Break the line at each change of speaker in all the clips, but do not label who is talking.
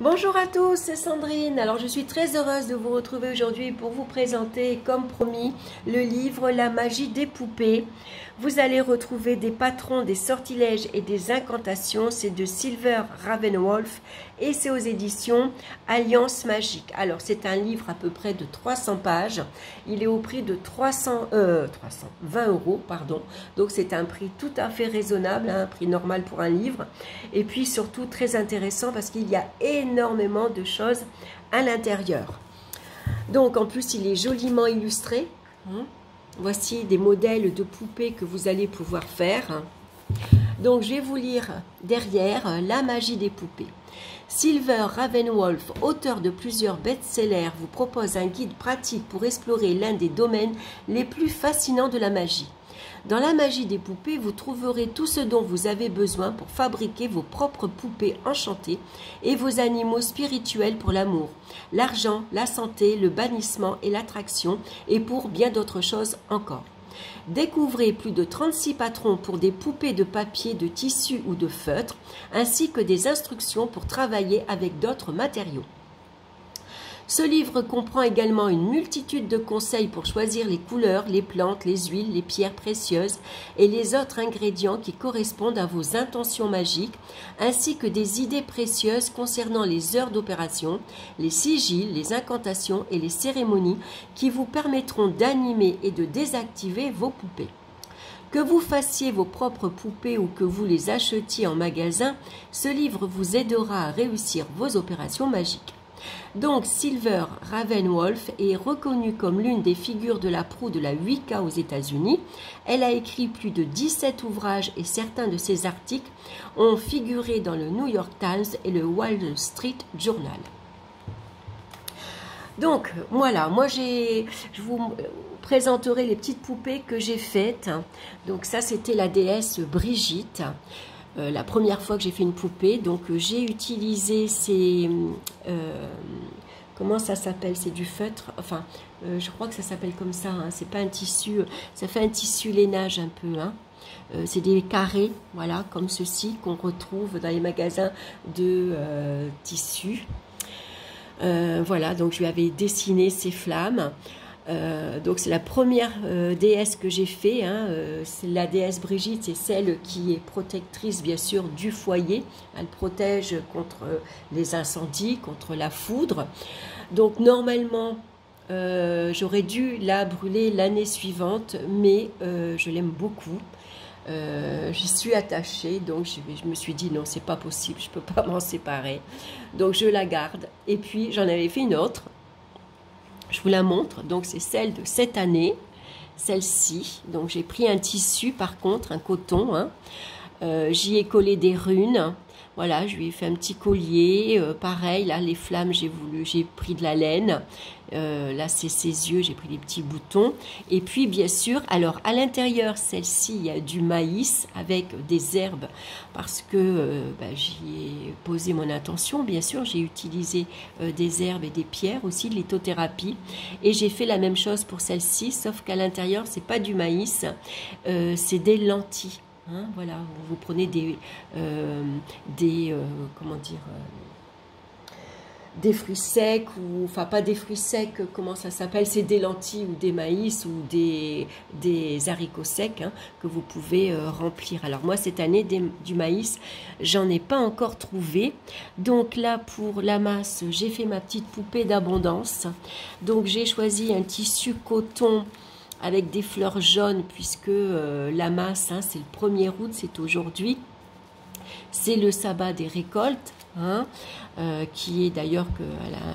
Bonjour à tous, c'est Sandrine. Alors je suis très heureuse de vous retrouver aujourd'hui pour vous présenter, comme promis, le livre La magie des poupées. Vous allez retrouver des patrons, des sortilèges et des incantations. C'est de Silver Ravenwolf et c'est aux éditions Alliance Magique. Alors c'est un livre à peu près de 300 pages. Il est au prix de 20 euros, pardon. Donc c'est un prix tout à fait raisonnable, un prix normal pour un livre. Et puis surtout très intéressant parce qu'il y a énormément de choses à l'intérieur. Donc en plus il est joliment illustré. Voici des modèles de poupées que vous allez pouvoir faire. Donc je vais vous lire derrière La magie des poupées. Silver Ravenwolf, auteur de plusieurs best-sellers, vous propose un guide pratique pour explorer l'un des domaines les plus fascinants de la magie. Dans la magie des poupées, vous trouverez tout ce dont vous avez besoin pour fabriquer vos propres poupées enchantées et vos animaux spirituels pour l'amour, l'argent, la santé, le bannissement et l'attraction, et pour bien d'autres choses encore. Découvrez plus de 36 patrons pour des poupées de papier, de tissu ou de feutre, ainsi que des instructions pour travailler avec d'autres matériaux. Ce livre comprend également une multitude de conseils pour choisir les couleurs, les plantes, les huiles, les pierres précieuses et les autres ingrédients qui correspondent à vos intentions magiques, ainsi que des idées précieuses concernant les heures d'opération, les sigils, les incantations et les cérémonies qui vous permettront d'animer et de désactiver vos poupées. Que vous fassiez vos propres poupées ou que vous les achetiez en magasin, ce livre vous aidera à réussir vos opérations magiques. Donc Silver Ravenwolf est reconnue comme l'une des figures de la proue de la Wicca aux États-Unis. Elle a écrit plus de 17 ouvrages et certains de ses articles ont figuré dans le New York Times et le Wall Street Journal. Donc voilà, je vous présenterai les petites poupées que j'ai faites. Donc ça c'était la déesse Brigitte. La première fois que j'ai fait une poupée, donc j'ai utilisé ces... comment ça s'appelle? C'est du feutre, enfin, je crois que ça s'appelle comme ça, hein. C'est pas un tissu, ça fait un tissu lainage un peu, hein. C'est des carrés, voilà, comme ceci, qu'on retrouve dans les magasins de tissus. Voilà, donc je lui avais dessiné ces flammes. Donc c'est la première déesse que j'ai fait, hein. C'est la déesse Brigitte, c'est celle qui est protectrice bien sûr du foyer. Elle protège contre les incendies, contre la foudre. Donc normalement j'aurais dû la brûler l'année suivante, mais je l'aime beaucoup. J'y suis attachée, donc je me suis dit non, c'est pas possible, je peux pas m'en séparer, donc je la garde. Et puis j'en avais fait une autre. Je vous la montre, donc c'est celle de cette année, celle-ci. Donc j'ai pris un tissu par contre, un coton, hein. J'y ai collé des runes. Voilà, je lui ai fait un petit collier. Pareil, là les flammes, j'ai pris de la laine. Là c'est ses yeux, j'ai pris des petits boutons. Et puis bien sûr, alors à l'intérieur, celle-ci, il y a du maïs avec des herbes parce que j'y ai posé mon intention. Bien sûr, j'ai utilisé des herbes et des pierres aussi, de lithothérapie. Et j'ai fait la même chose pour celle-ci, sauf qu'à l'intérieur, c'est pas du maïs, c'est des lentilles. Hein, voilà, vous prenez comment dire, des fruits secs, ou enfin pas des fruits secs, comment ça s'appelle, c'est des lentilles ou des maïs ou des haricots secs, hein, que vous pouvez remplir. Alors moi cette année du maïs, j'en ai pas encore trouvé. Donc là pour la masse, j'ai fait ma petite poupée d'abondance. Donc j'ai choisi un tissu coton avec des fleurs jaunes, puisque la masse, hein, c'est le 1er août, c'est aujourd'hui. C'est le sabbat des récoltes, hein, qui est d'ailleurs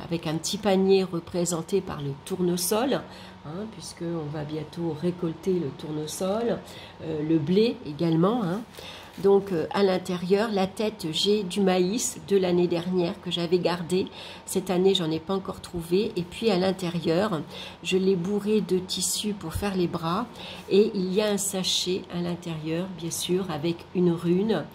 avec un petit panier représenté par le tournesol, hein, puisqu'on va bientôt récolter le tournesol, le blé également, hein. Donc à l'intérieur, la tête, j'ai du maïs de l'année dernière que j'avais gardé. Cette année, j'en ai pas encore trouvé. Et puis à l'intérieur, je l'ai bourré de tissu pour faire les bras. Et il y a un sachet à l'intérieur, bien sûr, avec une rune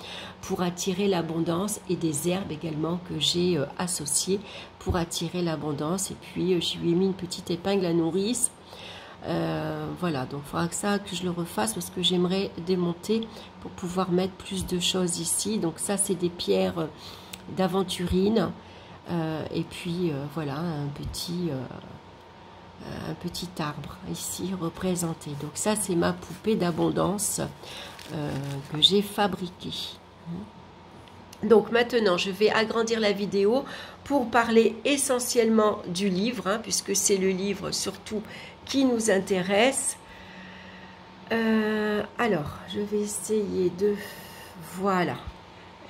pour attirer l'abondance et des herbes également que j'ai associées pour attirer l'abondance. Et puis je lui ai mis une petite épingle à nourrice. Voilà, donc il faudra que je le refasse parce que j'aimerais démonter pour pouvoir mettre plus de choses ici. Donc ça c'est des pierres d'aventurine, Et puis voilà un petit arbre ici représenté. Donc ça c'est ma poupée d'abondance que j'ai fabriquée. Donc maintenant je vais agrandir la vidéo pour parler essentiellement du livre, hein, puisque c'est le livre surtout qui nous intéresse. Alors je vais essayer de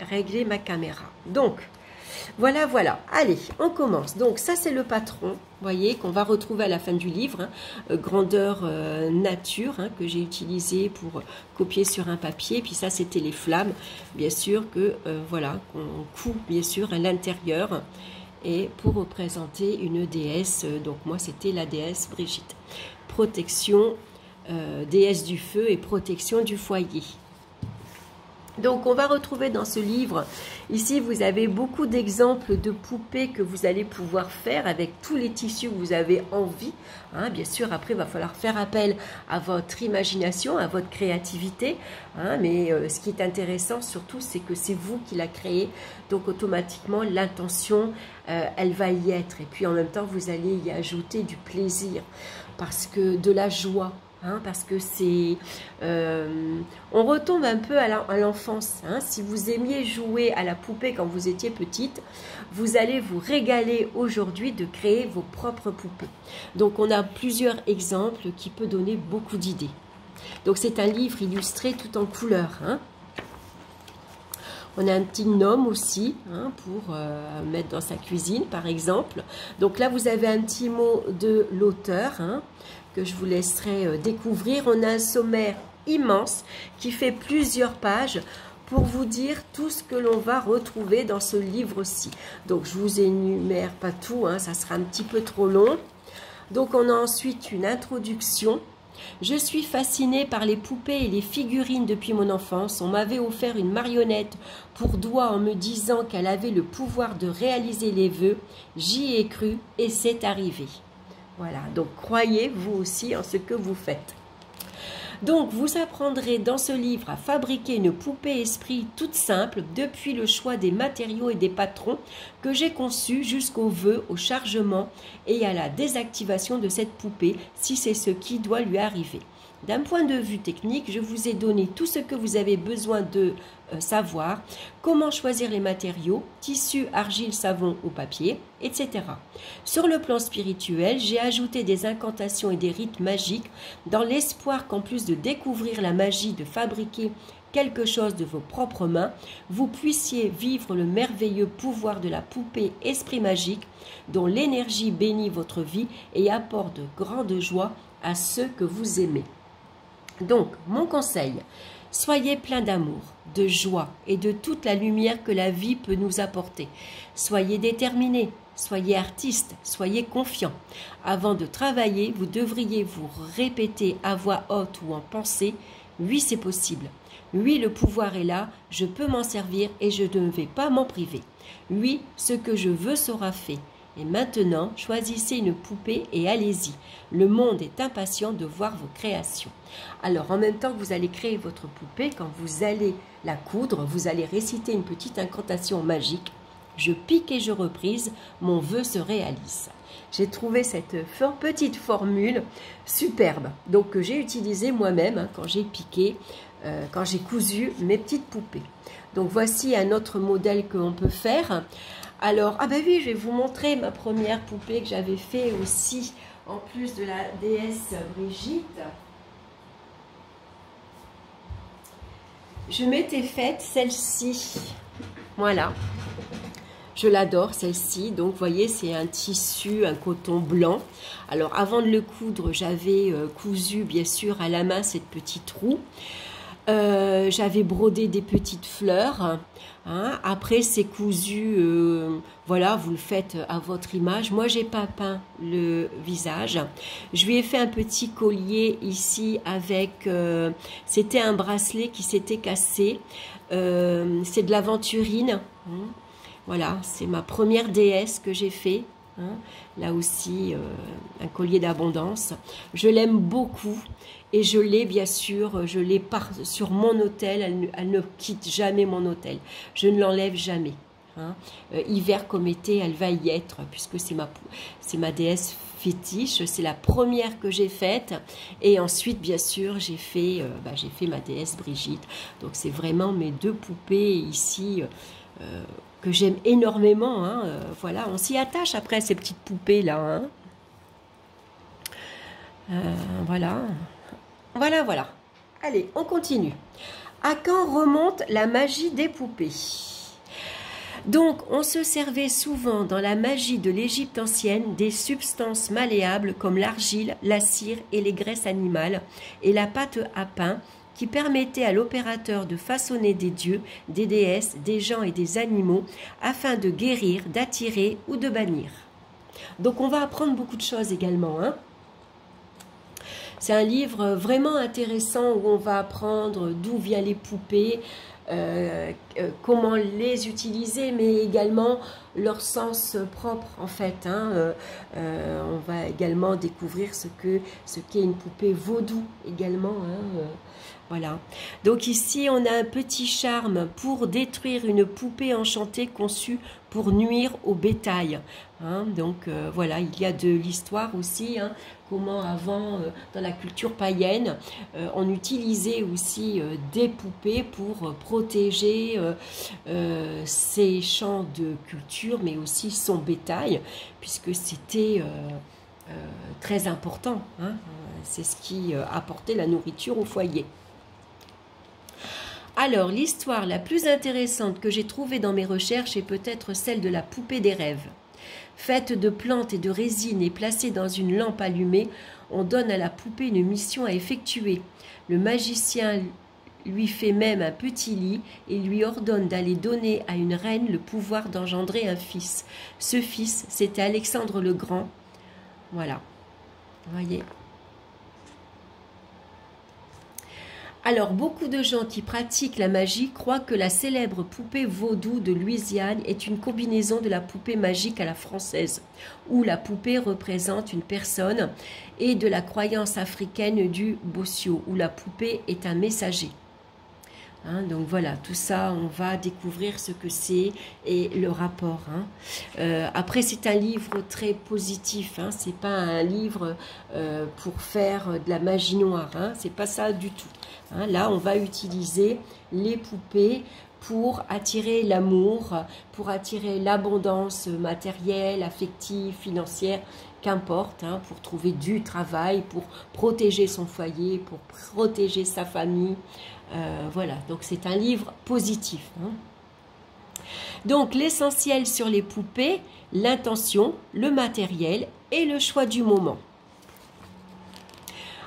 régler ma caméra. Donc voilà, allez, on commence. Donc ça c'est le patron, voyez, qu'on va retrouver à la fin du livre, hein, grandeur nature, hein, que j'ai utilisé pour copier sur un papier. Puis ça c'était les flammes, bien sûr, que voilà, qu'on coupe bien sûr à l'intérieur, et pour représenter une déesse. Donc moi c'était la déesse Brigitte, protection, déesse du feu et protection du foyer. Donc on va retrouver dans ce livre, ici vous avez beaucoup d'exemples de poupées que vous allez pouvoir faire avec tous les tissus que vous avez envie, hein. Bien sûr après il va falloir faire appel à votre imagination, à votre créativité, hein. Mais ce qui est intéressant surtout c'est que c'est vous qui la créez, donc automatiquement l'intention elle va y être, et puis en même temps vous allez y ajouter du plaisir, parce que de la joie. Hein, parce que c'est, on retombe un peu à l'enfance, hein. Si vous aimiez jouer à la poupée quand vous étiez petite, vous allez vous régaler aujourd'hui de créer vos propres poupées. Donc on a plusieurs exemples qui peuvent donner beaucoup d'idées. Donc c'est un livre illustré tout en couleurs, hein. On a un petit gnome aussi, hein, pour mettre dans sa cuisine par exemple. Donc là vous avez un petit mot de l'auteur, hein, que je vous laisserai découvrir. On a un sommaire immense qui fait plusieurs pages pour vous dire tout ce que l'on va retrouver dans ce livre-ci. Donc je vous énumère pas tout, hein, ça sera un petit peu trop long. Donc on a ensuite une introduction. Je suis fascinée par les poupées et les figurines depuis mon enfance. On m'avait offert une marionnette pour doigt en me disant qu'elle avait le pouvoir de réaliser les vœux. J'y ai cru et c'est arrivé. Voilà, donc croyez vous aussi en ce que vous faites. Donc vous apprendrez dans ce livre à fabriquer une poupée esprit toute simple, depuis le choix des matériaux et des patrons que j'ai conçus jusqu'au vœu, au chargement et à la désactivation de cette poupée si c'est ce qui doit lui arriver. D'un point de vue technique, je vous ai donné tout ce que vous avez besoin de savoir, comment choisir les matériaux, tissu, argile, savon ou papier, etc. Sur le plan spirituel, j'ai ajouté des incantations et des rites magiques dans l'espoir qu'en plus de découvrir la magie de fabriquer quelque chose de vos propres mains, vous puissiez vivre le merveilleux pouvoir de la poupée esprit magique dont l'énergie bénit votre vie et apporte de grande joie à ceux que vous aimez. Donc, mon conseil, soyez plein d'amour, de joie et de toute la lumière que la vie peut nous apporter. Soyez déterminés, soyez artistes, soyez confiants. Avant de travailler, vous devriez vous répéter à voix haute ou en pensée, « Oui, c'est possible. Oui, le pouvoir est là, je peux m'en servir et je ne vais pas m'en priver. Oui, ce que je veux sera fait. Et maintenant, choisissez une poupée et allez-y. Le monde est impatient de voir vos créations. » Alors, en même temps que vous allez créer votre poupée, quand vous allez la coudre, vous allez réciter une petite incantation magique. Je pique et je reprise, mon vœu se réalise. J'ai trouvé cette petite formule superbe, donc que j'ai utilisée moi-même, hein, quand j'ai piqué, quand j'ai cousu mes petites poupées. Donc voici un autre modèle que l'on peut faire. Alors, ah ben oui, je vais vous montrer ma première poupée que j'avais fait aussi, en plus de la déesse Brigitte. Je m'étais faite celle-ci. Voilà. Je l'adore celle-ci. Donc, vous voyez, c'est un tissu, un coton blanc. Alors, avant de le coudre, j'avais cousu, bien sûr, à la main cette petite roue. J'avais brodé des petites fleurs. Hein. Après, c'est cousu, voilà, vous le faites à votre image. Moi, j'ai pas peint le visage. Je lui ai fait un petit collier ici avec, c'était un bracelet qui s'était cassé. C'est de l'aventurine. Hein. Voilà, c'est ma première déesse que j'ai fait. Hein. Là aussi, un collier d'abondance. Je l'aime beaucoup. Et je l'ai, bien sûr, je l'ai sur mon autel. Elle ne quitte jamais mon autel. Je ne l'enlève jamais. Hein. Hiver comme été, elle va y être, puisque c'est ma déesse fétiche. C'est la première que j'ai faite. Et ensuite, bien sûr, j'ai fait ma déesse Brigitte. Donc, c'est vraiment mes deux poupées ici que j'aime énormément. Hein. Voilà, on s'y attache après ces petites poupées-là. Hein. Voilà. Voilà. Allez, on continue. À quand remonte la magie des poupées? Donc, on se servait souvent dans la magie de l'Égypte ancienne des substances malléables comme l'argile, la cire et les graisses animales et la pâte à pain qui permettaient à l'opérateur de façonner des dieux, des déesses, des gens et des animaux afin de guérir, d'attirer ou de bannir. Donc, on va apprendre beaucoup de choses également. Hein. C'est un livre vraiment intéressant où on va apprendre d'où viennent les poupées, comment les utiliser, mais également leur sens propre en fait. Hein. On va également découvrir ce qu'est une poupée vaudou également. Hein. Voilà. Donc ici, on a un petit charme pour détruire une poupée enchantée conçue pour nuire au bétail. Hein. Donc voilà, il y a de l'histoire aussi. Hein. Comment avant, dans la culture païenne, on utilisait aussi des poupées pour protéger ses champs de culture, mais aussi son bétail, puisque c'était très important. Hein. C'est ce qui apportait la nourriture au foyer. Alors, l'histoire la plus intéressante que j'ai trouvée dans mes recherches est peut-être celle de la poupée des rêves. Faite de plantes et de résine et placée dans une lampe allumée, on donne à la poupée une mission à effectuer. Le magicien lui fait même un petit lit et lui ordonne d'aller donner à une reine le pouvoir d'engendrer un fils. Ce fils, c'était Alexandre le Grand. Voilà, vous voyez. Alors, beaucoup de gens qui pratiquent la magie croient que la célèbre poupée vaudou de Louisiane est une combinaison de la poupée magique à la française, où la poupée représente une personne, et de la croyance africaine du Bossio, où la poupée est un messager. Hein, donc voilà, tout ça, on va découvrir ce que c'est et le rapport. Hein. Après, c'est un livre très positif. Hein, c'est pas un livre pour faire de la magie noire. Hein, c'est pas ça du tout. Hein, là, on va utiliser les poupées pour attirer l'amour, pour attirer l'abondance matérielle, affective, financière, qu'importe, hein, pour trouver du travail, pour protéger son foyer, pour protéger sa famille. Voilà, donc c'est un livre positif. Hein. Donc l'essentiel sur les poupées, l'intention, le matériel et le choix du moment.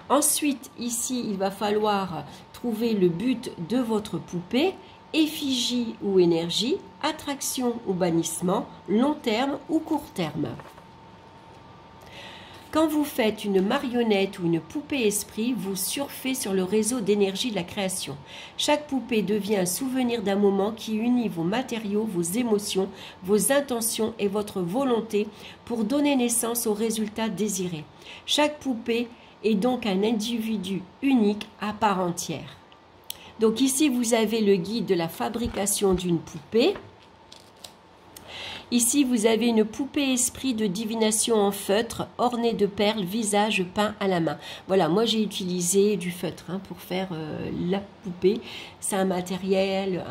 Ensuite, ici, il va falloir trouver le but de votre poupée, effigie ou énergie, attraction ou bannissement, long terme ou court terme. Quand vous faites une marionnette ou une poupée esprit, vous surfez sur le réseau d'énergie de la création. Chaque poupée devient un souvenir d'un moment qui unit vos matériaux, vos émotions, vos intentions et votre volonté pour donner naissance au résultat désiré. Chaque poupée est donc un individu unique à part entière. Donc ici, vous avez le guide de la fabrication d'une poupée. Ici, vous avez une poupée esprit de divination en feutre, ornée de perles, visage peint à la main. Voilà, moi j'ai utilisé du feutre hein, pour faire la poupée. C'est un matériel,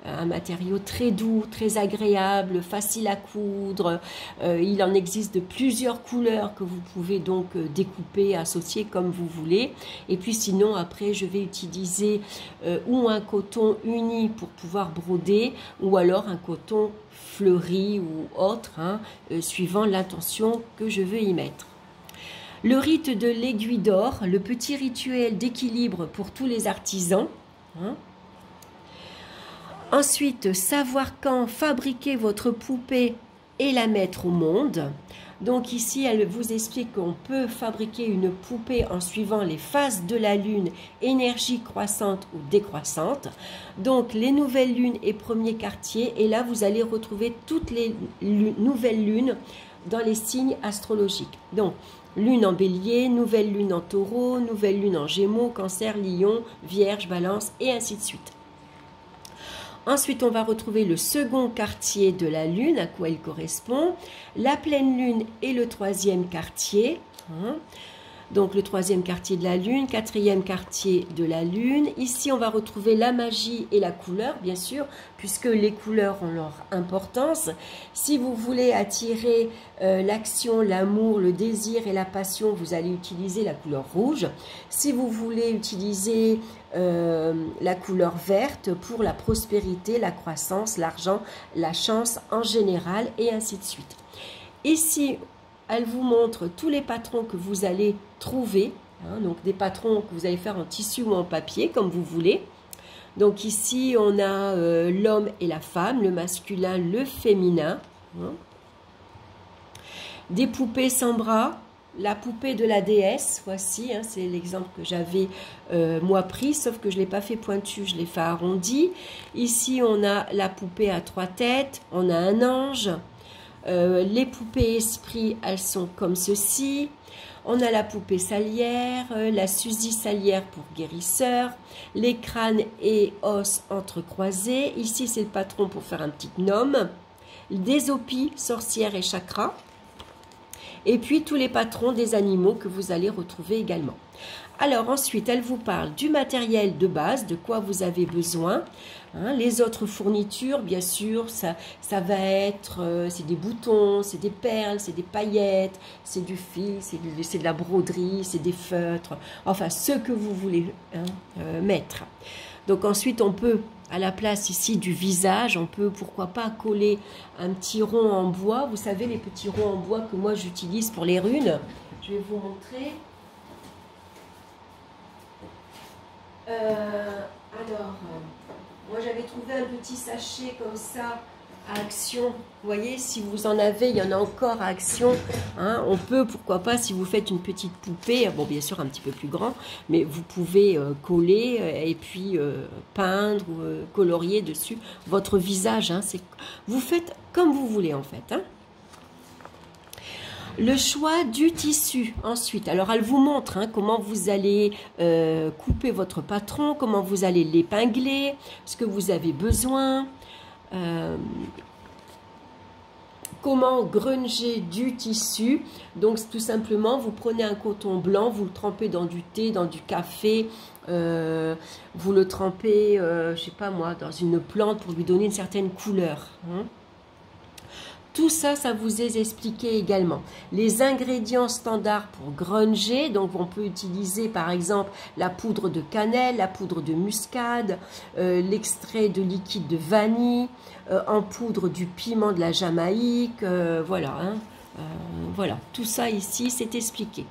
un matériau très doux, très agréable, facile à coudre. Il en existe de plusieurs couleurs que vous pouvez donc découper, associer comme vous voulez. Et puis sinon, après, je vais utiliser ou un coton uni pour pouvoir broder, ou alors un coton fleuri ou autre, hein, suivant l'intention que je veux y mettre. Le rite de l'aiguille d'or, le petit rituel d'équilibre pour tous les artisans. Hein. Ensuite, savoir quand fabriquer votre poupée et la mettre au monde. Donc ici, elle vous explique qu'on peut fabriquer une poupée en suivant les phases de la lune, énergie croissante ou décroissante. Donc les nouvelles lunes et premiers quartiers. Et là, vous allez retrouver toutes les nouvelles lunes dans les signes astrologiques. Donc, lune en bélier, nouvelle lune en taureau, nouvelle lune en gémeaux, cancer, lion, vierge, balance et ainsi de suite. Ensuite, on va retrouver le second quartier de la Lune, à quoi il correspond, la pleine Lune et le troisième quartier. Donc le troisième quartier de la Lune, quatrième quartier de la Lune. Ici, on va retrouver la magie et la couleur, bien sûr, puisque les couleurs ont leur importance. Si vous voulez attirer l'action, l'amour, le désir et la passion, vous allez utiliser la couleur rouge. Si vous voulez utiliser la couleur verte pour la prospérité, la croissance, l'argent, la chance en général, et ainsi de suite. Ici, elle vous montre tous les patrons que vous allez trouver, donc des patrons que vous allez faire en tissu ou en papier, comme vous voulez. Donc ici, on a l'homme et la femme, le masculin, le féminin. Des poupées sans bras, la poupée de la déesse, voici, c'est l'exemple que j'avais moi pris, sauf que je ne l'ai pas fait pointu, je l'ai fait arrondi. Ici, on a la poupée à 3 têtes, on a un ange. Les poupées esprits, elles sont comme ceci. On a la poupée salière, la Suzy salière pour guérisseur, les crânes et os entrecroisés. Ici, c'est le patron pour faire un petit gnome. Des opis, sorcières et chakras. Et puis, tous les patrons des animaux que vous allez retrouver également. Alors ensuite, elle vous parle du matériel de base, de quoi vous avez besoin. Les autres fournitures, bien sûr, ça va être, c'est des boutons, c'est des perles, c'est des paillettes, c'est du fil, c'est de la broderie, c'est des feutres, enfin ce que vous voulez mettre. Donc ensuite, on peut, à la place ici du visage, on peut pourquoi pas coller un petit rond en bois. Vous savez, les petits ronds en bois que moi j'utilise pour les runes. Je vais vous montrer. Moi j'avais trouvé un petit sachet comme ça à Action. Vous voyez, si vous en avez, il y en a encore à Action. On peut, pourquoi pas, si vous faites une petite poupée, bon bien sûr un petit peu plus grand, mais vous pouvez coller et puis peindre ou colorier dessus votre visage. Vous faites comme vous voulez en fait. Le choix du tissu ensuite. Alors elle vous montre comment vous allez couper votre patron, comment vous allez l'épingler, ce que vous avez besoin, comment grunger du tissu. Donc tout simplement, vous prenez un coton blanc, vous le trempez dans du thé, dans du café, vous le trempez, je sais pas moi, dans une plante pour lui donner une certaine couleur. Tout ça, ça vous est expliqué également. Les ingrédients standards pour grunger, donc on peut utiliser par exemple la poudre de cannelle, la poudre de muscade, l'extrait de liquide de vanille, en poudre du piment de la Jamaïque, voilà. Voilà, tout ça ici, c'est expliqué.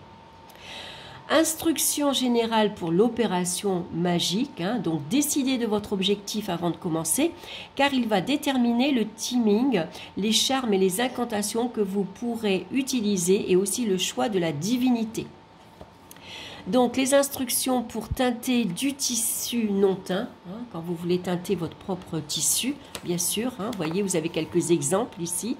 Instruction générale pour l'opération magique, donc décidez de votre objectif avant de commencer, car il va déterminer le timing, les charmes et les incantations que vous pourrez utiliser et aussi le choix de la divinité. Donc les instructions pour teinter du tissu non teint, quand vous voulez teinter votre propre tissu, bien sûr, vous voyez, vous avez quelques exemples ici.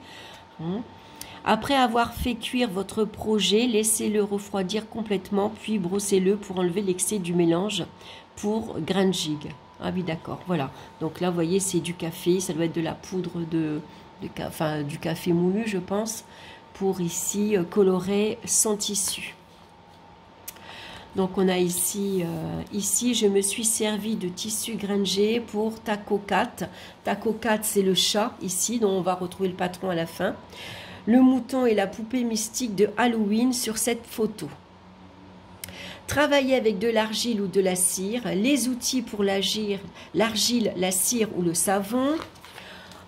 Après avoir fait cuire votre projet, laissez-le refroidir complètement, puis brossez-le pour enlever l'excès du mélange pour grain de gigue. Ah oui, d'accord, voilà. Donc là, vous voyez, c'est du café, ça doit être de la poudre du café moulu, je pense, pour ici colorer son tissu. Donc on a ici, je me suis servi de tissu grangé pour Taco Cat. Taco Cat, c'est le chat ici, dont on va retrouver le patron à la fin. Le mouton et la poupée mystique de Halloween sur cette photo. Travaillez avec de l'argile ou de la cire. Les outils pour l'argile, la cire ou le savon.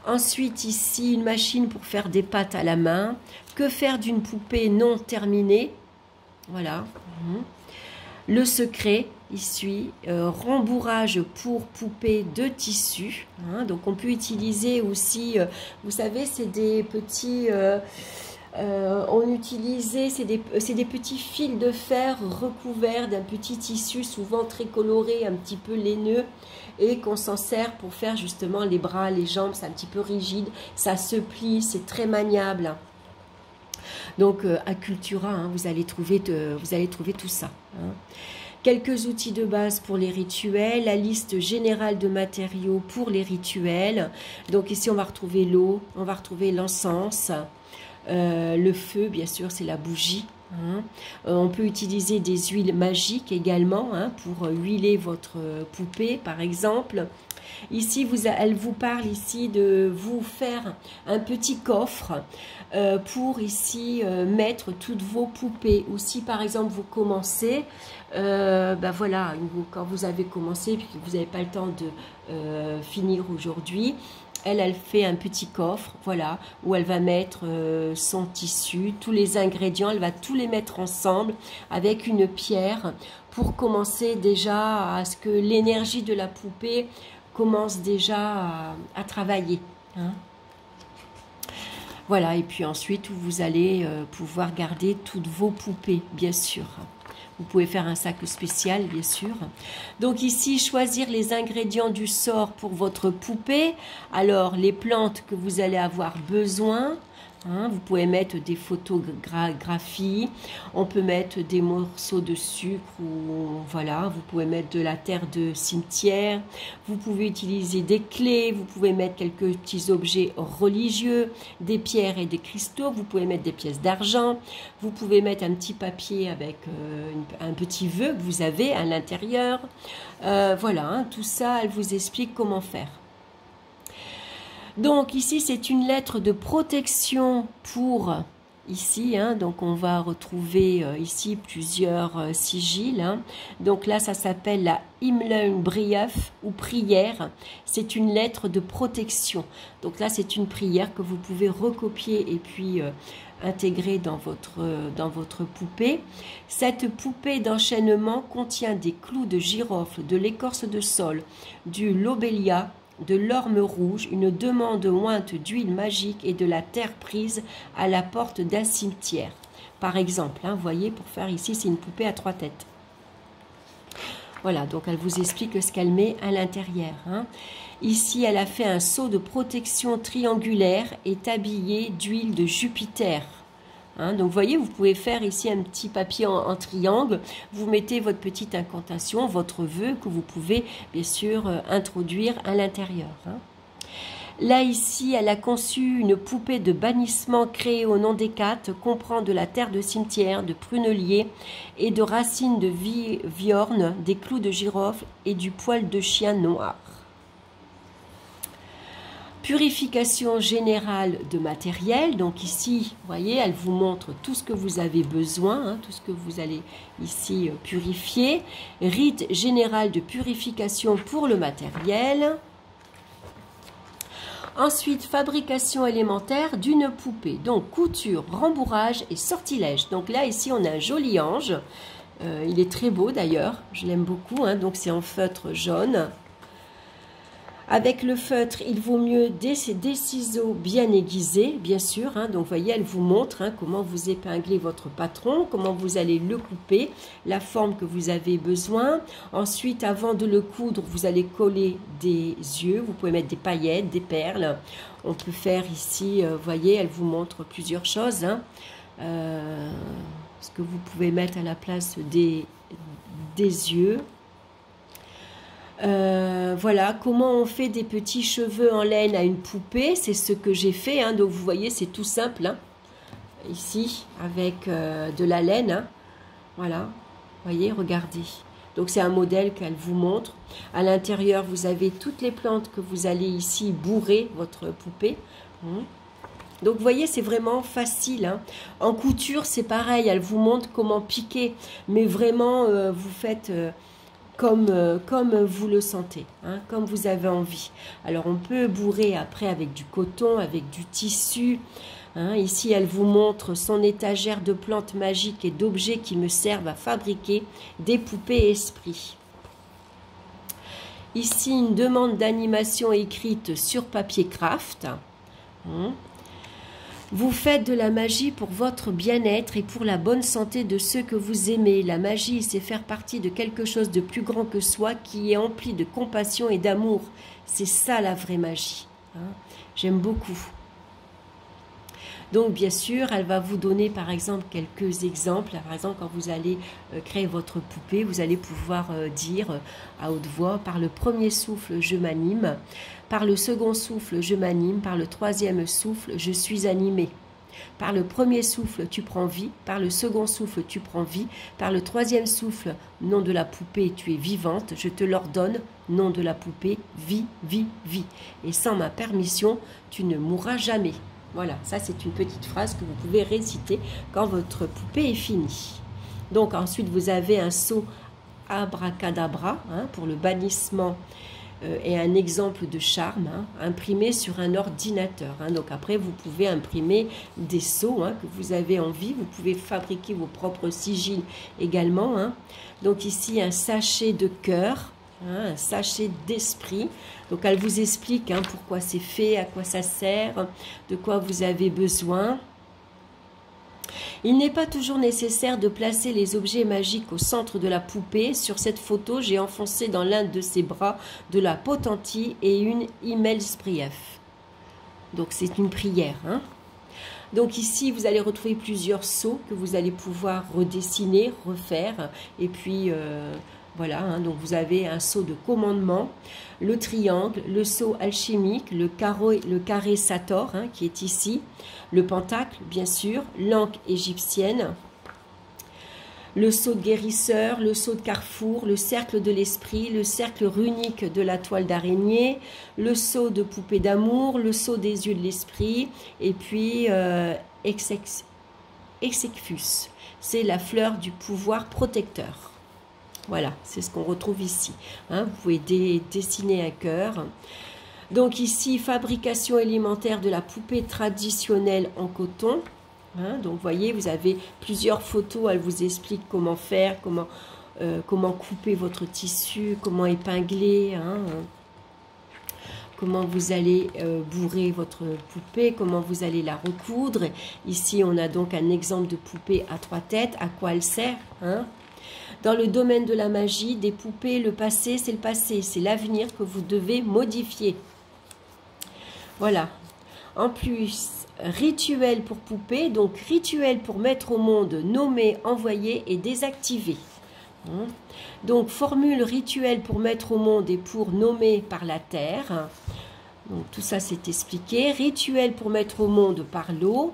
Ensuite, ici, une machine pour faire des pâtes à la main. Que faire d'une poupée non terminée? Voilà. Le secret, ici, rembourrage pour poupée de tissu. Donc on peut utiliser aussi, vous savez, c'est des petits, c'est des petits fils de fer recouverts d'un petit tissu, souvent très coloré, un petit peu laineux, et qu'on s'en sert pour faire justement les bras, les jambes. C'est un petit peu rigide, ça se plie, c'est très maniable. Donc à Cultura, vous allez trouver tout ça. Quelques outils de base pour les rituels, la liste générale de matériaux pour les rituels. Donc ici, on va retrouver l'eau, on va retrouver l'encens, le feu, bien sûr, c'est la bougie. Hein. On peut utiliser des huiles magiques également hein, pour huiler votre poupée, par exemple. Ici, elle vous parle ici de vous faire un petit coffre pour ici mettre toutes vos poupées. Ou si par exemple vous commencez, voilà, quand vous avez commencé et que vous n'avez pas le temps de finir aujourd'hui, elle fait un petit coffre, voilà, où elle va mettre son tissu, tous les ingrédients, elle va tous les mettre ensemble avec une pierre pour commencer déjà à ce que l'énergie de la poupée commence déjà à travailler. Hein. Voilà, et puis ensuite, vous allez pouvoir garder toutes vos poupées, bien sûr. Vous pouvez faire un sac spécial, bien sûr. Donc ici, choisir les ingrédients du sort pour votre poupée. Alors, les plantes que vous allez avoir besoin. Hein, vous pouvez mettre des photographies, on peut mettre des morceaux de sucre ou voilà, vous pouvez mettre de la terre de cimetière, vous pouvez utiliser des clés, vous pouvez mettre quelques petits objets religieux, des pierres et des cristaux, vous pouvez mettre des pièces d'argent, vous pouvez mettre un petit papier avec un petit vœu que vous avez à l'intérieur. Voilà, hein, tout ça, elle vous explique comment faire. Donc ici, c'est une lettre de protection pour ici. Hein, donc on va retrouver ici plusieurs sigils. Hein. Donc là, ça s'appelle la Himmelbrief ou prière. C'est une lettre de protection. Donc là, c'est une prière que vous pouvez recopier et puis intégrer dans votre poupée. Cette poupée d'enchaînement contient des clous de girofle, de l'écorce de saule, du lobelia, de l'orme rouge, une demande ointe d'huile magique et de la terre prise à la porte d'un cimetière. Par exemple, hein, vous voyez, pour faire ici, c'est une poupée à 3 têtes. Voilà, donc elle vous explique ce qu'elle met à l'intérieur. Hein. Ici, elle a fait un seau de protection triangulaire et habillé d'huile de Jupiter. Hein, donc, vous voyez, vous pouvez faire ici un petit papier en triangle. Vous mettez votre petite incantation, votre vœu que vous pouvez, bien sûr, introduire à l'intérieur. Hein. Là, ici, elle a conçu une poupée de bannissement créée au nom d'Hécate, comprend de la terre de cimetière, de prunelier et de racines de viorne, des clous de girofle et du poil de chien noir. Purification générale de matériel. Donc ici, vous voyez, elle vous montre tout ce que vous avez besoin, hein, tout ce que vous allez ici purifier. Rite général de purification pour le matériel. Ensuite, fabrication élémentaire d'une poupée. Donc, couture, rembourrage et sortilège. Donc là, ici, on a un joli ange. Il est très beau d'ailleurs. Je l'aime beaucoup. Hein, donc, c'est en feutre jaune. Avec le feutre, il vaut mieux des ciseaux bien aiguisés, bien sûr. Hein. Donc, vous voyez, elle vous montre hein, comment vous épinglez votre patron, comment vous allez le couper, la forme que vous avez besoin. Ensuite, avant de le coudre, vous allez coller des yeux. Vous pouvez mettre des paillettes, des perles. On peut faire ici, vous voyez, elle vous montre plusieurs choses. Hein. Ce que vous pouvez mettre à la place des yeux. Voilà, comment on fait des petits cheveux en laine à une poupée, c'est ce que j'ai fait, hein, donc vous voyez c'est tout simple, hein, ici avec de la laine, hein, voilà, vous voyez, regardez, donc c'est un modèle qu'elle vous montre, à l'intérieur vous avez toutes les plantes que vous allez ici bourrer votre poupée, donc vous voyez c'est vraiment facile, hein. En couture c'est pareil, elle vous montre comment piquer, mais vraiment vous faites... Comme vous le sentez, hein, comme vous avez envie. Alors, on peut bourrer après avec du coton, avec du tissu. Hein. Ici, elle vous montre son étagère de plantes magiques et d'objets qui me servent à fabriquer des poupées esprits. Ici, une demande d'animation écrite sur papier craft. Hein. Vous faites de la magie pour votre bien-être et pour la bonne santé de ceux que vous aimez. La magie, c'est faire partie de quelque chose de plus grand que soi qui est empli de compassion et d'amour. C'est ça la vraie magie. Hein. J'aime beaucoup. Donc bien sûr, elle va vous donner par exemple quelques exemples. Par exemple, quand vous allez créer votre poupée, vous allez pouvoir dire à haute voix, par le premier souffle, je m'anime, par le second souffle, je m'anime, par le troisième souffle, je suis animé. Par le premier souffle, tu prends vie. Par le second souffle, tu prends vie. Par le troisième souffle, nom de la poupée, tu es vivante. Je te l'ordonne, nom de la poupée, vie, vie, vie. Et sans ma permission, tu ne mourras jamais. Voilà, ça c'est une petite phrase que vous pouvez réciter quand votre poupée est finie. Donc ensuite, vous avez un sceau abracadabra pour le bannissement et un exemple de charme imprimé sur un ordinateur. Donc après, vous pouvez imprimer des sceaux que vous avez envie. Vous pouvez fabriquer vos propres sigils également. Donc ici, un sachet de cœur, un sachet d'esprit. Donc elle vous explique pourquoi c'est fait, à quoi ça sert, de quoi vous avez besoin. Il n'est pas toujours nécessaire de placer les objets magiques au centre de la poupée. Sur cette photo, j'ai enfoncé dans l'un de ses bras de la potentie et une Himmelsbrief. Donc c'est une prière. Donc ici, vous allez retrouver plusieurs sceaux que vous allez pouvoir redessiner, refaire. Et puis voilà, donc vous avez un sceau de commandement, le triangle, le sceau alchimique, le carré Sator qui est ici, le pentacle bien sûr, l'anque égyptienne, le sceau de guérisseur, le sceau de carrefour, le cercle de l'esprit, le cercle runique de la toile d'araignée, le sceau de poupée d'amour, le sceau des yeux de l'esprit, et puis Execfus, c'est la fleur du pouvoir protecteur. Voilà, c'est ce qu'on retrouve ici. Vous pouvez dessiner un cœur. Donc ici, fabrication élémentaire de la poupée traditionnelle en coton. Donc vous voyez, vous avez plusieurs photos. Elle vous explique comment faire, comment couper votre tissu, comment épingler, comment vous allez bourrer votre poupée, comment vous allez la recoudre. Ici, on a donc un exemple de poupée à 3 têtes. À quoi elle sert Dans le domaine de la magie, des poupées, le passé, c'est l'avenir que vous devez modifier. Voilà. En plus, rituel pour poupées, donc rituel pour mettre au monde, nommer, envoyer et désactiver. Donc, formule rituel pour mettre au monde et pour nommer par la terre. Donc, tout ça, c'est expliqué. Rituel pour mettre au monde par l'eau.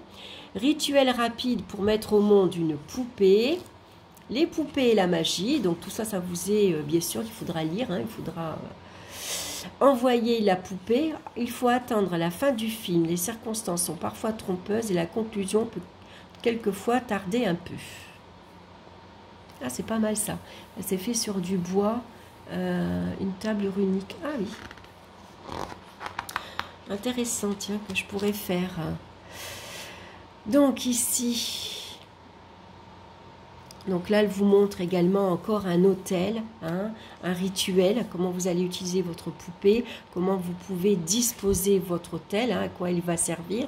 Rituel rapide pour mettre au monde une poupée. Les poupées et la magie, donc tout ça, ça vous est bien sûr qu'il faudra lire, il faudra envoyer la poupée. Il faut attendre la fin du film, les circonstances sont parfois trompeuses et la conclusion peut quelquefois tarder un peu. Ah, c'est pas mal ça, c'est fait sur du bois, une table runique, ah oui, intéressant, tiens, que je pourrais faire. Donc ici... Donc là, elle vous montre également encore un hôtel, un rituel, comment vous allez utiliser votre poupée, comment vous pouvez disposer votre hôtel, à quoi il va servir.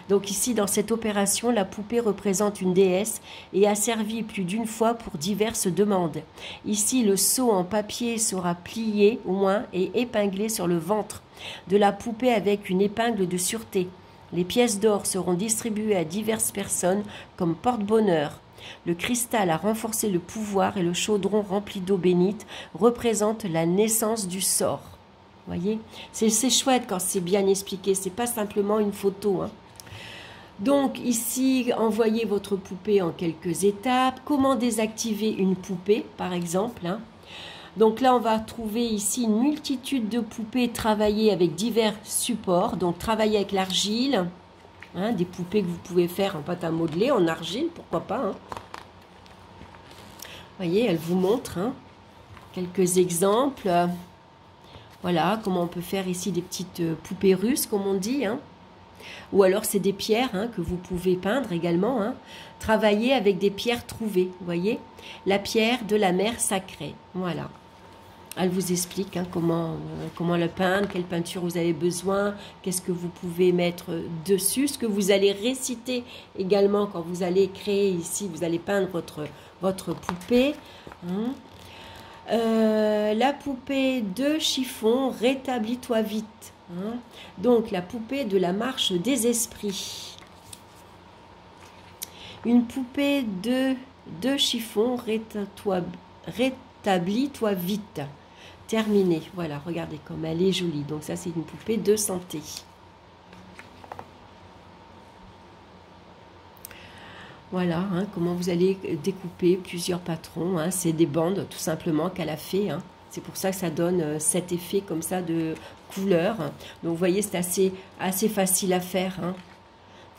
Donc ici, dans cette opération, la poupée représente une déesse et a servi plus d'une fois pour diverses demandes. Ici, le sceau en papier sera plié au moins et épinglé sur le ventre de la poupée avec une épingle de sûreté. Les pièces d'or seront distribuées à diverses personnes comme porte-bonheur. Le cristal a renforcé le pouvoir et le chaudron rempli d'eau bénite représente la naissance du sort. Vous voyez, c'est chouette quand c'est bien expliqué, c'est pas simplement une photo. Donc ici, envoyez votre poupée en quelques étapes. Comment désactiver une poupée, par exemple. Donc là, on va trouver ici une multitude de poupées travaillées avec divers supports. Donc travailler avec l'argile. Des poupées que vous pouvez faire en pâte à modeler, en argile, pourquoi pas. Vous voyez, elle vous montre quelques exemples. Voilà, comment on peut faire ici des petites poupées russes, comme on dit. Ou alors, c'est des pierres que vous pouvez peindre également. Travailler avec des pierres trouvées, vous voyez. La pierre de la mer sacrée, voilà. Elle vous explique comment le peindre, quelle peinture vous avez besoin, qu'est-ce que vous pouvez mettre dessus, ce que vous allez réciter également quand vous allez créer ici, vous allez peindre votre poupée. La poupée de chiffon, rétablis-toi vite. Donc la poupée de la marche des esprits. Une poupée de chiffon, rétablis-toi vite. Terminé. Voilà, regardez comme elle est jolie. Donc ça, c'est une poupée de santé. Voilà, hein, comment vous allez découper plusieurs patrons. Hein, c'est des bandes, tout simplement, qu'elle a fait. Hein. C'est pour ça que ça donne cet effet comme ça de couleur. Donc, vous voyez, c'est assez facile à faire. Hein.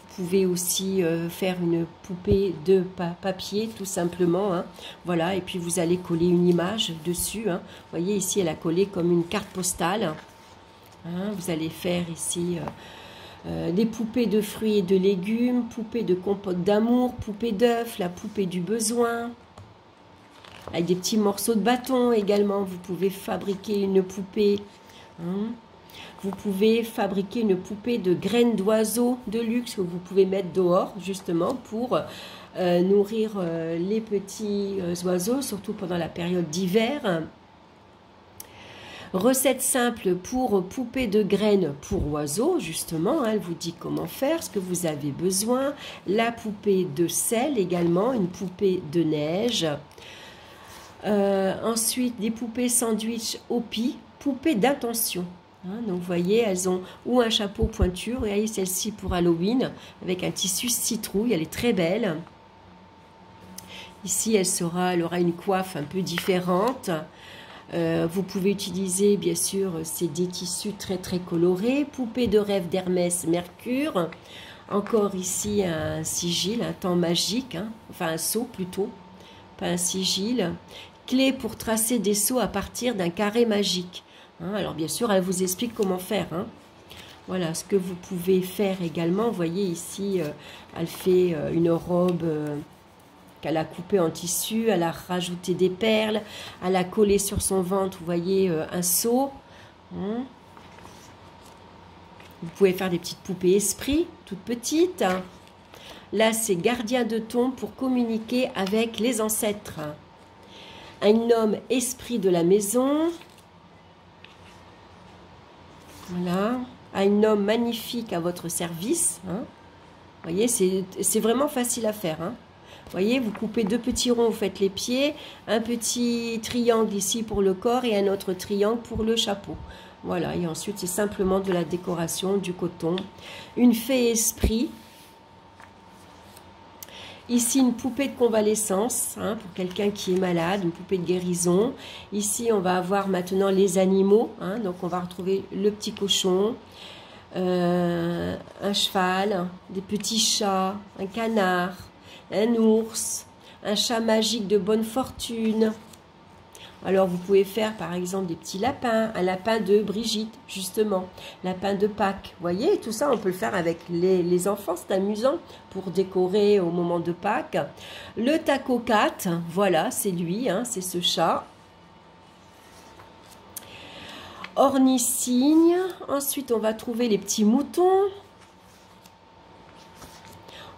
Vous pouvez aussi faire une poupée de papier, tout simplement. Hein. Voilà, et puis vous allez coller une image dessus. Hein. Vous voyez, ici, elle a collé comme une carte postale. Hein. Vous allez faire ici... des poupées de fruits et de légumes, poupées de compote d'amour, poupées d'œufs, la poupée du besoin. Avec des petits morceaux de bâton également, vous pouvez fabriquer une poupée. Hein. Vous pouvez fabriquer une poupée de graines d'oiseaux de luxe que vous pouvez mettre dehors, justement, pour nourrir les petits oiseaux, surtout pendant la période d'hiver. Recette simple pour poupée de graines pour oiseaux, justement, hein, elle vous dit comment faire, ce que vous avez besoin. La poupée de sel également, une poupée de neige. Ensuite, des poupées sandwich au pis, poupée d'intention. Hein, donc, vous voyez, elles ont ou un chapeau pointu, vous voyez celle-ci pour Halloween, avec un tissu citrouille, elle est très belle. Ici, elle aura une coiffe un peu différente. Vous pouvez utiliser, bien sûr, c'est des tissus très très colorés. Poupée de rêve d'Hermès Mercure. Encore ici un sigil, un temps magique, hein, enfin un sceau plutôt, pas un sigil. Clé pour tracer des sceaux à partir d'un carré magique. Hein, alors bien sûr, elle vous explique comment faire. Hein. Voilà ce que vous pouvez faire également. Vous voyez ici, elle fait une robe... Elle a coupé en tissu, elle a rajouté des perles, elle a collé sur son ventre, vous voyez, un seau. Vous pouvez faire des petites poupées esprit, toutes petites. Là, c'est gardien de ton pour communiquer avec les ancêtres. Un homme esprit de la maison. Voilà. Un homme magnifique à votre service. Hein. Vous voyez, c'est vraiment facile à faire. Hein. Vous voyez, vous coupez deux petits ronds, vous faites les pieds, un petit triangle ici pour le corps et un autre triangle pour le chapeau. Voilà, et ensuite c'est simplement de la décoration, du coton. Une fée esprit. Ici, une poupée de convalescence, hein, pour quelqu'un qui est malade, une poupée de guérison. Ici, on va avoir maintenant les animaux, hein, donc on va retrouver le petit cochon, un cheval, des petits chats, un canard, un ours, un chat magique de bonne fortune. Alors, vous pouvez faire, par exemple, des petits lapins. Un lapin de Brigitte, justement. Lapin de Pâques. Vous voyez, tout ça, on peut le faire avec les enfants. C'est amusant pour décorer au moment de Pâques. Le taco cat, voilà, c'est lui, hein, c'est ce chat. Ornicigne. Ensuite, on va trouver les petits moutons.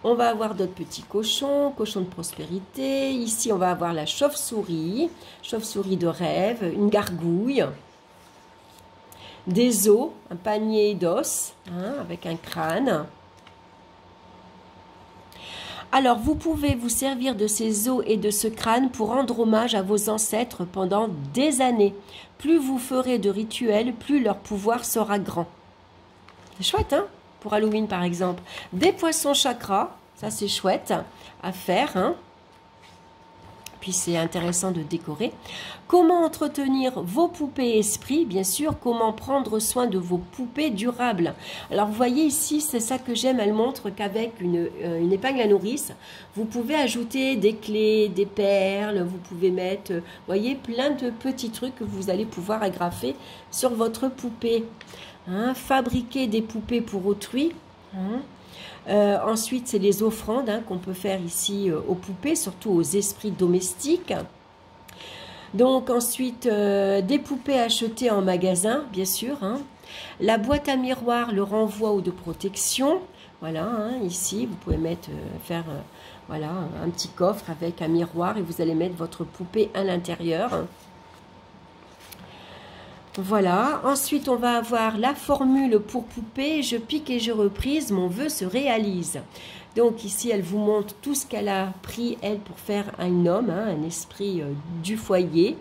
On va avoir d'autres petits cochons, cochons de prospérité. Ici, on va avoir la chauve-souris de rêve, une gargouille, des os, un panier d'os, hein, avec un crâne. Alors, vous pouvez vous servir de ces os et de ce crâne pour rendre hommage à vos ancêtres pendant des années. Plus vous ferez de rituels, plus leur pouvoir sera grand. C'est chouette, hein? Pour Halloween, par exemple. Des poissons chakras, ça c'est chouette à faire. Hein. Puis c'est intéressant de décorer. Comment entretenir vos poupées esprit, bien sûr. Comment prendre soin de vos poupées durables. Alors vous voyez ici, c'est ça que j'aime. Elle montre qu'avec une épingle à nourrice, vous pouvez ajouter des clés, des perles. Vous pouvez mettre, vous voyez, plein de petits trucs que vous allez pouvoir agrafer sur votre poupée. Hein, fabriquer des poupées pour autrui. Hein. Ensuite, c'est les offrandes, hein, qu'on peut faire ici aux poupées, surtout aux esprits domestiques. Donc ensuite, des poupées achetées en magasin, bien sûr. Hein. La boîte à miroir, le renvoi ou de protection. Voilà, hein, ici, vous pouvez mettre, voilà, un petit coffre avec un miroir et vous allez mettre votre poupée à l'intérieur. Voilà, ensuite on va avoir la formule pour poupée, je pique et je reprise, mon vœu se réalise. Donc ici, elle vous montre tout ce qu'elle a pris, elle, pour faire un homme, hein, un esprit du foyer.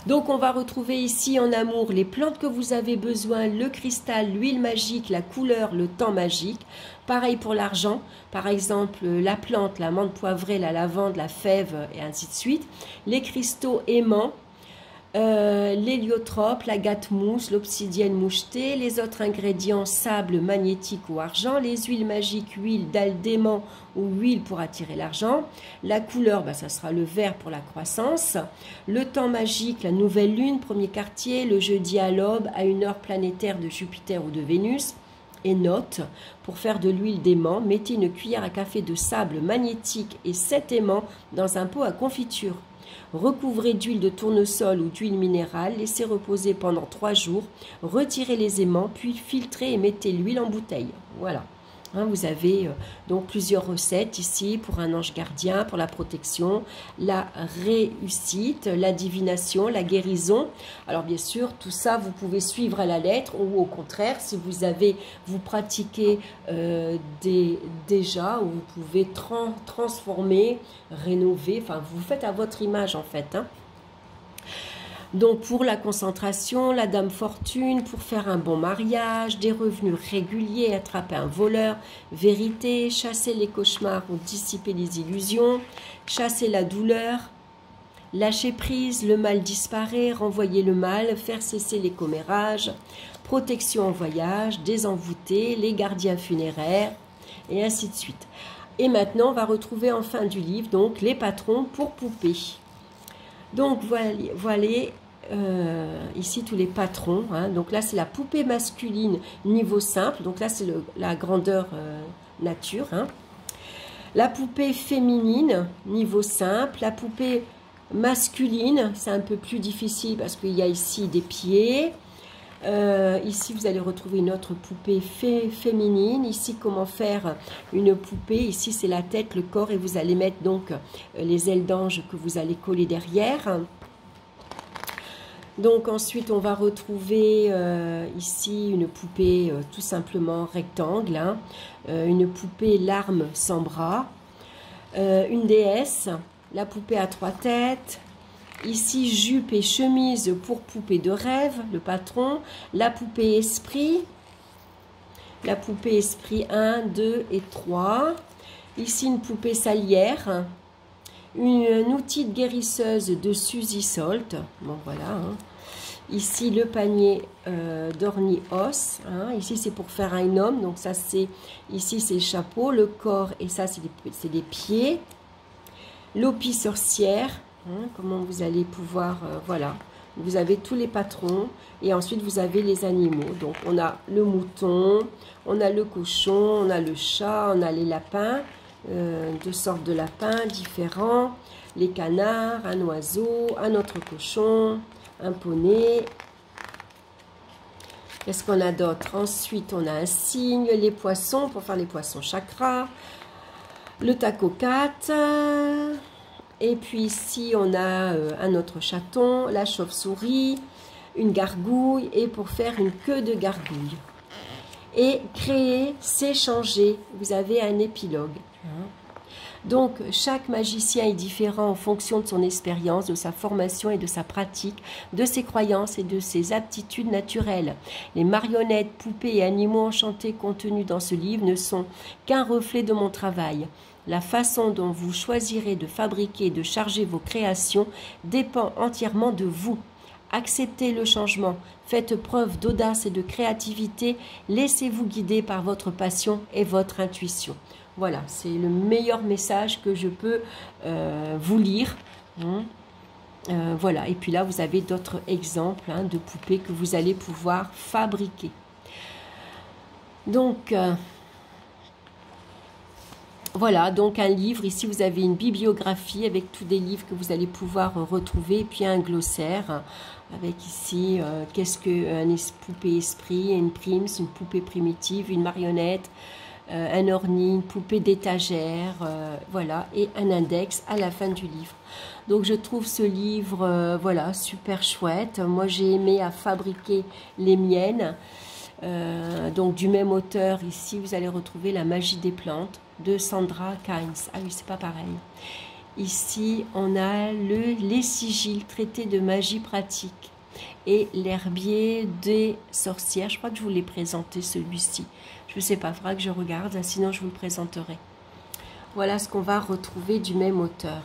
Donc on va retrouver ici en amour les plantes que vous avez besoin, le cristal, l'huile magique, la couleur, le temps magique. Pareil pour l'argent, par exemple la plante, la menthe poivrée, la lavande, la fève et ainsi de suite. Les cristaux aimants, l'héliotrope, l'agate mousse, l'obsidienne mouchetée, les autres ingrédients sable magnétique ou argent, les huiles magiques, huile dalle d'aimant ou huile pour attirer l'argent, la couleur, ça sera le vert pour la croissance, le temps magique, la nouvelle lune, premier quartier, le jeudi à l'aube, à une heure planétaire de Jupiter ou de Vénus. Et note, pour faire de l'huile d'aimant, mettez une cuillère à café de sable magnétique et 7 aimants dans un pot à confiture. Recouvrez d'huile de tournesol ou d'huile minérale, laissez reposer pendant 3 jours, retirez les aimants, puis filtrez et mettez l'huile en bouteille. Voilà. Hein, vous avez donc plusieurs recettes ici pour un ange gardien, pour la protection, la réussite, la divination, la guérison. Alors bien sûr, tout ça, vous pouvez suivre à la lettre ou au contraire, si vous pratiquez déjà, ou vous pouvez transformer, rénover, enfin vous faites à votre image en fait. Hein. Donc pour la concentration, la dame fortune, pour faire un bon mariage, des revenus réguliers, attraper un voleur, vérité, chasser les cauchemars ou dissiper les illusions, chasser la douleur, lâcher prise, le mal disparaît, renvoyer le mal, faire cesser les commérages, protection en voyage, désenvoûter, les gardiens funéraires, et ainsi de suite. Et maintenant, on va retrouver en fin du livre donc les patrons pour poupées. Donc voilà ici tous les patrons. Hein. Donc là c'est la poupée masculine niveau simple. Donc là c'est la grandeur nature. Hein. La poupée féminine niveau simple. La poupée masculine c'est un peu plus difficile parce qu'il y a ici des pieds. Ici vous allez retrouver une autre poupée féminine. Ici comment faire une poupée, ici c'est la tête, le corps et vous allez mettre donc les ailes d'ange que vous allez coller derrière. Donc ensuite on va retrouver ici une poupée tout simplement rectangle, hein, une poupée larme sans bras, une déesse, la poupée à 3 têtes. Ici, jupe et chemise pour poupée de rêve, le patron. La poupée esprit. La poupée esprit 1, 2 et 3. Ici, une poupée salière. Un outil de guérisseuse de Suzy Solt. Bon, voilà. Hein. Ici, le panier d'Ornios. Hein. Ici, c'est pour faire un homme. Donc, ça, c'est... Ici, c'est le chapeau, le corps. Et ça, c'est des pieds. L'opie sorcière. Comment vous allez pouvoir, voilà, vous avez tous les patrons et ensuite vous avez les animaux. Donc on a le mouton, on a le cochon, on a le chat, on a les lapins, 2 sortes de lapins différents, les canards, un oiseau, un autre cochon, un poney. Qu'est-ce qu'on a d'autre? Ensuite on a un cygne, les poissons pour faire les poissons chakra, le tacocat. Et puis ici, on a un autre chaton, la chauve-souris, une gargouille et pour faire une queue de gargouille. Et créer, c'est changer. Vous avez un épilogue. Donc, chaque magicien est différent en fonction de son expérience, de sa formation et de sa pratique, de ses croyances et de ses aptitudes naturelles. Les marionnettes, poupées et animaux enchantés contenus dans ce livre ne sont qu'un reflet de mon travail. La façon dont vous choisirez de fabriquer et de charger vos créations dépend entièrement de vous. Acceptez le changement, faites preuve d'audace et de créativité, laissez-vous guider par votre passion et votre intuition. Voilà, c'est le meilleur message que je peux vous lire. Voilà, et puis là, vous avez d'autres exemples de poupées que vous allez pouvoir fabriquer. Donc... voilà, donc un livre. Ici, vous avez une bibliographie avec tous des livres que vous allez pouvoir retrouver. Et puis un glossaire avec ici, qu'est-ce qu'une poupée esprit, une primes, une poupée primitive, une marionnette, un orni, une poupée d'étagère, voilà, et un index à la fin du livre. Donc, je trouve ce livre, voilà, super chouette. Moi, j'ai aimé à fabriquer les miennes. Donc du même auteur, ici vous allez retrouver La magie des plantes de Sandra Kynes. Ah oui, c'est pas pareil. Ici on a les sigils, traité de magie pratique, et l'herbier des sorcières. Je crois que je vous l'ai présenté celui-ci. Je ne sais pas, il faudra que je regarde, sinon je vous le présenterai. Voilà ce qu'on va retrouver du même auteur.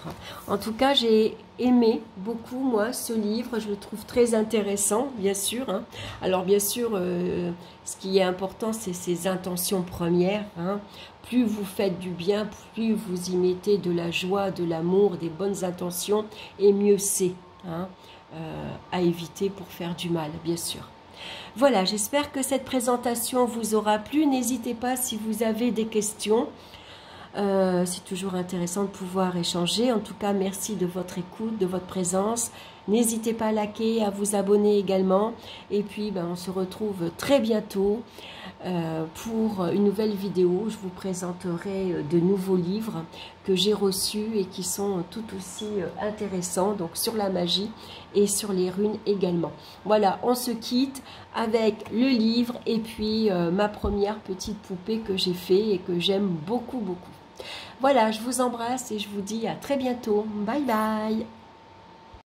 En tout cas, j'ai aimé beaucoup, moi, ce livre. Je le trouve très intéressant, bien sûr. Hein. Alors, bien sûr, ce qui est important, c'est ses intentions premières. Hein. Plus vous faites du bien, plus vous y mettez de la joie, de l'amour, des bonnes intentions, et mieux c'est. Hein, à éviter pour faire du mal, bien sûr. Voilà, j'espère que cette présentation vous aura plu. N'hésitez pas si vous avez des questions. C'est toujours intéressant de pouvoir échanger. En tout cas, merci de votre écoute, de votre présence. N'hésitez pas à liker, à vous abonner également. Et puis, on se retrouve très bientôt pour une nouvelle vidéo. Je vous présenterai de nouveaux livres que j'ai reçus et qui sont tout aussi intéressants, donc sur la magie et sur les runes également. Voilà, on se quitte avec le livre et puis ma première petite poupée que j'ai fait et que j'aime beaucoup, beaucoup. Voilà, je vous embrasse et je vous dis à très bientôt. Bye bye.